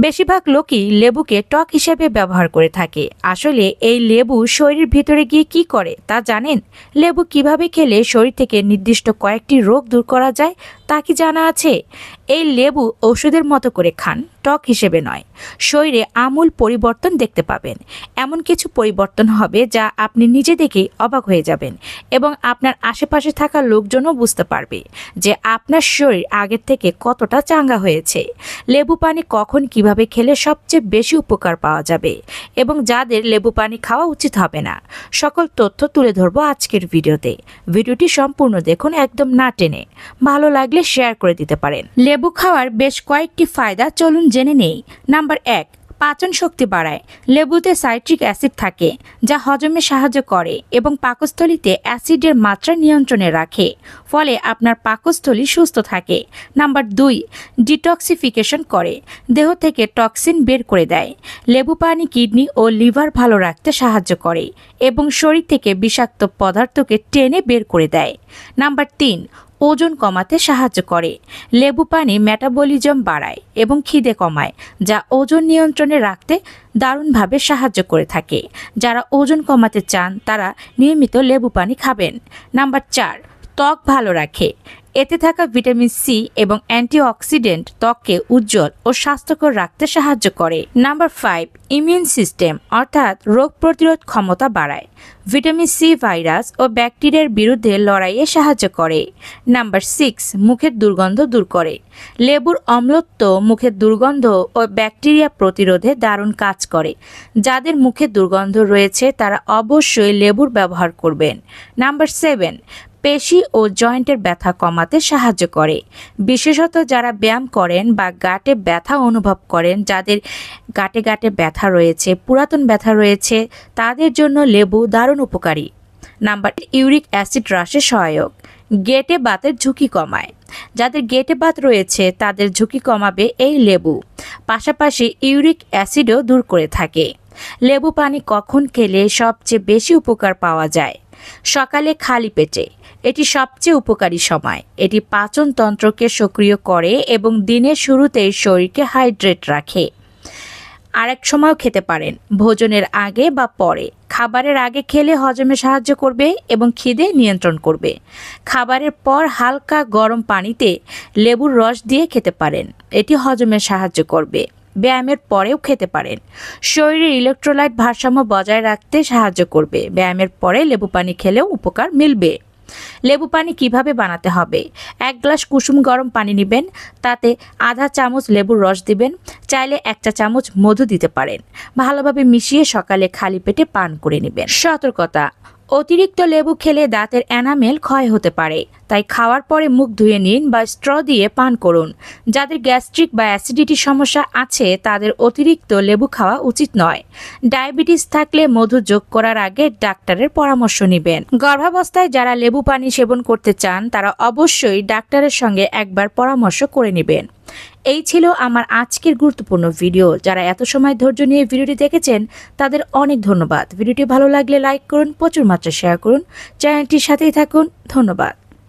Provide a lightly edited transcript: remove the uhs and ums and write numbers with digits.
বেশিরভাগ লোকই লেবুকে টক হিসেবে ব্যবহার করে থাকে। আসলে এই লেবু শরীরের ভিতরে গিয়ে কি করে তা জানেন? লেবু কিভাবে খেলে শরীর থেকে নির্দিষ্ট কয়েকটি রোগ দূর করা যায় তা কি জানা আছে? এই লেবু ওষুধের মতো করে খান, টক হিসেবে নয়। শরীরে আমূল পরিবর্তন দেখতে পাবেন। এমন কিছু পরিবর্তন হবে যা আপনি নিজে দেখেই অবাক হয়ে যাবেন এবং আপনার আশেপাশে থাকা লোকজনও বুঝতে পারবে যে আপনার শরীর আগের থেকে কতটা চাঙ্গা হয়েছে। লেবু পানি কখন কিভাবে খেলে সবচেয়ে বেশি উপকার পাওয়া যাবে এবং যাদের লেবু পানি খাওয়া উচিত হবে না, সকল তথ্য তুলে ধরবো আজকের ভিডিওতে। ভিডিওটি সম্পূর্ণ দেখুন, একদম না টেনে। ভালো লাগলে শেয়ার করে দিতে পারেন। লেবু খাওয়ার বেশ কয়েকটি ফায়দা চলুন জেনে নেই। নাম্বার 1, পাচন শক্তি বাড়ায়। লেবুতে সাইট্রিক অ্যাসিড থাকে যা হজমে সাহায্য করে এবং পাকস্থলীতে অ্যাসিডের মাত্রা নিয়ন্ত্রণে রাখে, ফলে আপনার পাকস্থলী সুস্থ থাকে। নাম্বার 2, ডিটক্সিফিকেশন করে। দেহ থেকে টক্সিন বের করে দেয়। লেবু পানি কিডনি ও লিভার ভালো রাখতে সাহায্য করে এবং শরীর থেকে বিষাক্ত পদার্থকে টেনে বের করে দেয়। নাম্বার 3, ওজন কমাতে সাহায্য করে। লেবু পানি মেটাবলিজম বাড়ায় এবং খিদে কমায়, যা ওজন নিয়ন্ত্রণে রাখতে দারুণভাবে সাহায্য করে থাকে। যারা ওজন কমাতে চান তারা নিয়মিত লেবু পানি খাবেন। নাম্বার 4, ত্বক ভালো রাখে। এতে থাকা ভিটামিন সি এবং অ্যান্টিঅক্সিডেন্ট ত্বককে উজ্জ্বল ও স্বাস্থ্যকর রাখতে সাহায্য করে। নাম্বার 5, ইমিউন সিস্টেম অর্থাৎ রোগ প্রতিরোধ ক্ষমতা বাড়ায়। ভিটামিন সি ভাইরাস ও ব্যাকটেরিয়ার বিরুদ্ধে লড়াইয়ে সাহায্য করে। নাম্বার 6, মুখের দুর্গন্ধ দূর করে। লেবুর অম্লত্ব মুখের দুর্গন্ধ ও ব্যাকটেরিয়া প্রতিরোধে দারুণ কাজ করে। যাদের মুখে দুর্গন্ধ রয়েছে তারা অবশ্যই লেবুর ব্যবহার করবেন। নাম্বার 7, পেশি ও জয়েন্টের ব্যথা কমাতে সাহায্য করে। বিশেষত যারা ব্যায়াম করেন বা গাঁটে ব্যথা অনুভব করেন, যাদের গাঁটে গাঁটে ব্যথা রয়েছে, পুরাতন ব্যথা রয়েছে, তাদের জন্য লেবু দারুণ উপকারী। নাম্বার, ইউরিক অ্যাসিড হ্রাসে সহায়ক। গেটে বাতের ঝুঁকি কমায়। যাদের গেটে বাত রয়েছে তাদের ঝুঁকি কমাবে এই লেবু। পাশাপাশি ইউরিক অ্যাসিডও দূর করে থাকে। লেবু পানি কখন খেলে সবচেয়ে বেশি উপকার পাওয়া যায়? সকালে খালি পেটে। এটি সবচেয়ে উপকারী সময়। এটি পাচনতন্ত্রকে সক্রিয় করে এবং দিনের শুরুতেই শরীরকে হাইড্রেট রাখে। আরেক সময়ও খেতে পারেন, ভোজনের আগে বা পরে। খাবারের আগে খেলে হজমে সাহায্য করবে এবং খিদে নিয়ন্ত্রণ করবে। খাবারের পর হালকা গরম পানিতে লেবুর রস দিয়ে খেতে পারেন, এটি হজমে সাহায্য করবে। ব্যায়ামের পরেও খেতে পারেন, শরীরের ইলেকট্রোলাইট ভারসাম্য বজায় রাখতে সাহায্য করবে। ব্যায়ামের পরে লেবু পানি খেলেও উপকার মিলবে। লেবু পানি কিভাবে বানাতে হবে? 1 গ্লাস কুসুম গরম পানি নেবেন, তাতে আধা চামচ লেবুর রস দিবেন, চাইলে 1 চা চামচ মধু দিতে পারেন। ভালোভাবে মিশিয়ে সকালে খালি পেটে পান করে নেবেন। সতর্কতা, অতিরিক্ত লেবু খেলে দাঁতের এনামেল ক্ষয় হতে পারে, তাই খাওয়ার পরে মুখ ধুয়ে নিন বা স্ট্র দিয়ে পান করুন। যাদের গ্যাস্ট্রিক বা অ্যাসিডিটির সমস্যা আছে তাদের অতিরিক্ত লেবু খাওয়া উচিত নয়। ডায়াবেটিস থাকলে মধু যোগ করার আগে ডাক্তারের পরামর্শ নেবেন। গর্ভাবস্থায় যারা লেবু পানি সেবন করতে চান তারা অবশ্যই ডাক্তারের সঙ্গে একবার পরামর্শ করে নেবেন। এই ছিল আমার আজকের গুরুত্বপূর্ণ ভিডিও। যারা এত সময় ধৈর্য নিয়ে ভিডিওটি দেখেছেন তাদের অনেক ধন্যবাদ। ভিডিওটি ভালো লাগলে লাইক করুন, প্রচুর মাত্রায় শেয়ার করুন, চ্যানেলটির সাথেই থাকুন। ধন্যবাদ।